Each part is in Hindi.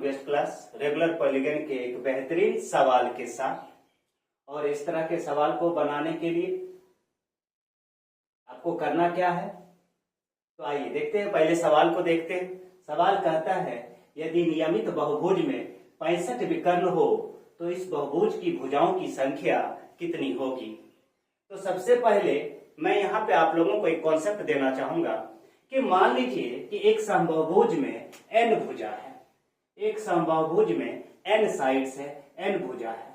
कंक्वेस्ट क्लास रेगुलर पॉलीगन के एक बेहतरीन सवाल के साथ। और इस तरह के सवाल को बनाने के लिए आपको करना क्या है, तो आइए देखते हैं। पहले सवाल को देखते हैं। सवाल कहता है यदि नियमित बहुभुज में 65 विकर्ण हो तो इस बहुभुज की भुजाओं की संख्या कितनी होगी। तो सबसे पहले मैं यहाँ पे आप लोगों को एक कॉन्सेप्ट देना चाहूंगा कि मान लीजिए कि एक समबाहुभुज में n भुजा है, एक समबाहुभुज में n साइड्स है, n भुजा है,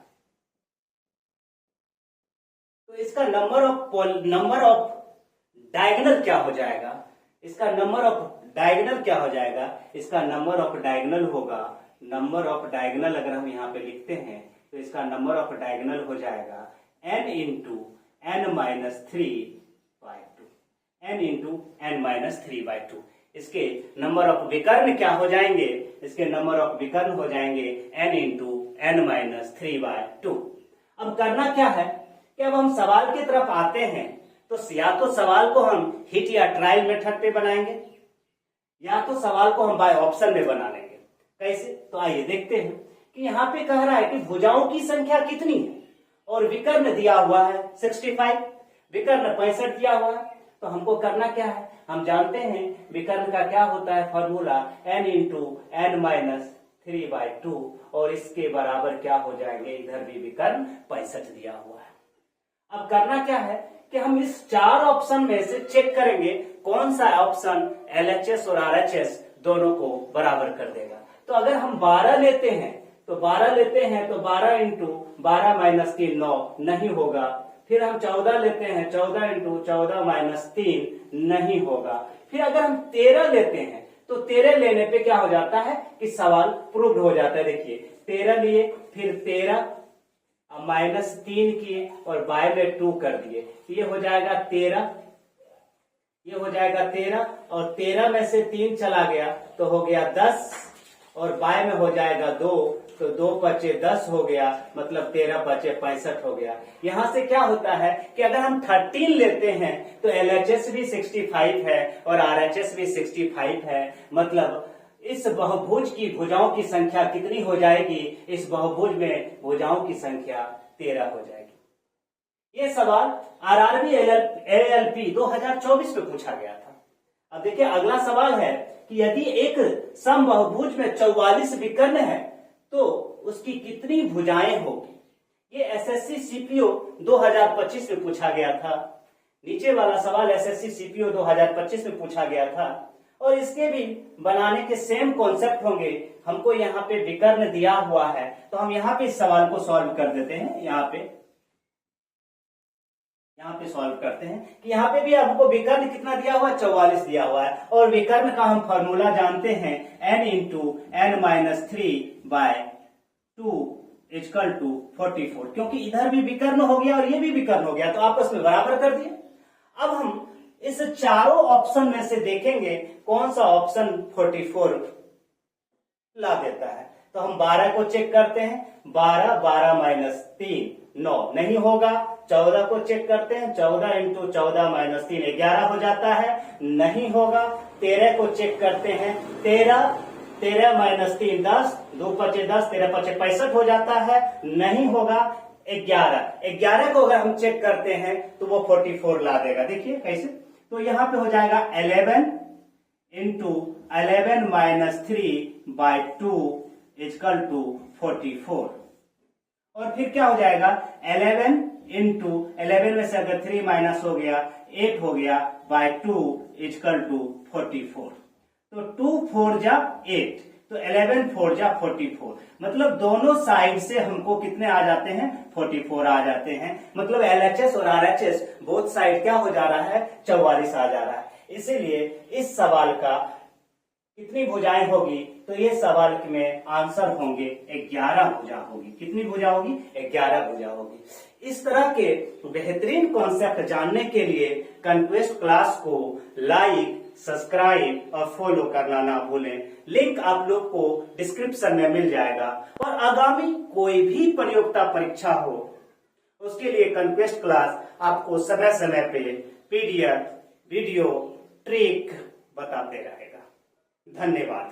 तो इसका नंबर ऑफ डायगोनल क्या हो जाएगा, इसका नंबर ऑफ डायगोनल क्या हो जाएगा, इसका नंबर ऑफ डायगोनल होगा, नंबर ऑफ डायगोनल अगर हम यहाँ पे लिखते हैं तो इसका नंबर ऑफ डायगोनल हो जाएगा n into n minus 3/2, n into n minus 3/2। इसके नंबर ऑफ विकर्ण क्या हो जाएंगे, इसके नंबर ऑफ विकर्ण हो जाएंगे n इंटू n माइनस 3/2। अब करना क्या है कि अब हम सवाल की तरफ आते हैं, तो या तो सवाल को हम हिट या ट्रायल मेथड पे बनाएंगे या तो सवाल को हम बाय ऑप्शन में बना लेंगे। कैसे, तो आइए देखते हैं कि यहाँ पे कह रहा है कि भुजाओं की संख्या कितनी है और विकर्ण दिया हुआ है 65, विकर्ण 65 दिया हुआ है। तो हमको करना क्या है, हम जानते हैं विकर्ण का क्या होता है formula, n into n minus 3/2, और इसके बराबर क्या हो जाएंगे, इधर भी विकर्ण 65 दिया हुआ है। अब करना क्या है कि हम इस चार ऑप्शन में से चेक करेंगे कौन सा ऑप्शन LHS और RHS दोनों को बराबर कर देगा। तो अगर हम 12 लेते हैं तो 12 इंटू 12 माइनस 3 9 नहीं होगा। फिर हम 14 लेते हैं, 14 इंटू 14 माइनस 3 नहीं होगा। फिर अगर हम 13 लेते हैं तो 13 लेने पे क्या हो जाता है कि सवाल प्रूव्ड हो जाता है। देखिए 13 लिए, फिर 13 माइनस 3 किए और बाय में 2 कर दिए, ये हो जाएगा 13, ये हो जाएगा 13, और 13 में से 3 चला गया तो हो गया 10, और बाय में हो जाएगा 2, तो 2 बचे 10 हो गया, मतलब 13 बचे 65 हो गया। यहां से क्या होता है कि अगर हम 13 लेते हैं तो LHS भी 65 है और RHS भी 65 है, मतलब इस बहुभुज की भुजाओं की संख्या कितनी हो जाएगी, इस बहुभुज में भुजाओं की संख्या 13 हो जाएगी। ये सवाल RRB ALP 2024 में पूछा गया था। अब देखिए अगला सवाल है कि यदि एक समबाहुभुज में 44 विकर्ण है तो उसकी कितनी भुजाएं होगी। ये SSC CPO 2025 में पूछा गया था। नीचे वाला सवाल SSC CPO 2025 में पूछा गया था, और इसके भी बनाने के सेम कॉन्सेप्ट होंगे। हमको यहाँ पे विकर्ण दिया हुआ है तो हम यहाँ पे इस सवाल को सॉल्व कर देते हैं। यहाँ पे सॉल्व करते हैं कि यहाँ पे भी हमको विकर्ण कितना दिया हुआ है, 44 दिया हुआ है, और विकर्ण का हम फॉर्मूला जानते हैं n into n minus 3/2 equal to 44, क्योंकि इधर भी विकर्ण हो गया और ये भी विकर्ण हो गया तो आपस में बराबर कर दिए। अब हम इस चारों ऑप्शन में से देखेंगे कौन सा ऑप्शन 44 ला देता है। तो हम 12 को चेक करते हैं, 12 माइनस 3 9 नहीं होगा। 14 को चेक करते हैं, 14 इंटू 14 माइनस 3 11 हो जाता है, नहीं होगा। 13 को चेक करते हैं, 13 माइनस 3 10, 2 पचे 10, 13 पचे 65 हो जाता है, नहीं होगा। 11 को अगर हम चेक करते हैं तो वो 44 ला देगा। देखिए कैसे, तो यहां पे हो जाएगा 11 इंटू 11 माइनस 3/2 इक्वल टू 44, और फिर क्या हो जाएगा 11 इंटू 11 में से अगर 3 माइनस हो गया 8 हो गया बाय 2 इक्वल टू 44। तो 2 4 जा 8, तो 11 4 जा 44, मतलब दोनों साइड से हमको कितने आ जाते हैं, 44 आ जाते हैं। मतलब LHS और RHS बोथ साइड क्या हो जा रहा है, 44 आ जा रहा है। इसीलिए इस सवाल का कितनी भुजाएं होगी, तो ये सवाल में आंसर होंगे 11 भुजा होगी। कितनी भुजा होगी, 11 भुजा होगी। इस तरह के बेहतरीन कॉन्सेप्ट जानने के लिए कंक्वेस्ट क्लास को लाइक, सब्सक्राइब और फॉलो करना ना भूलें। लिंक आप लोग को डिस्क्रिप्शन में मिल जाएगा। और आगामी कोई भी प्रतियोगिता परीक्षा हो उसके लिए कंक्वेस्ट क्लास आपको समय समय पे PDF, वीडियो, ट्रिक बताते रहेगा। धन्यवाद।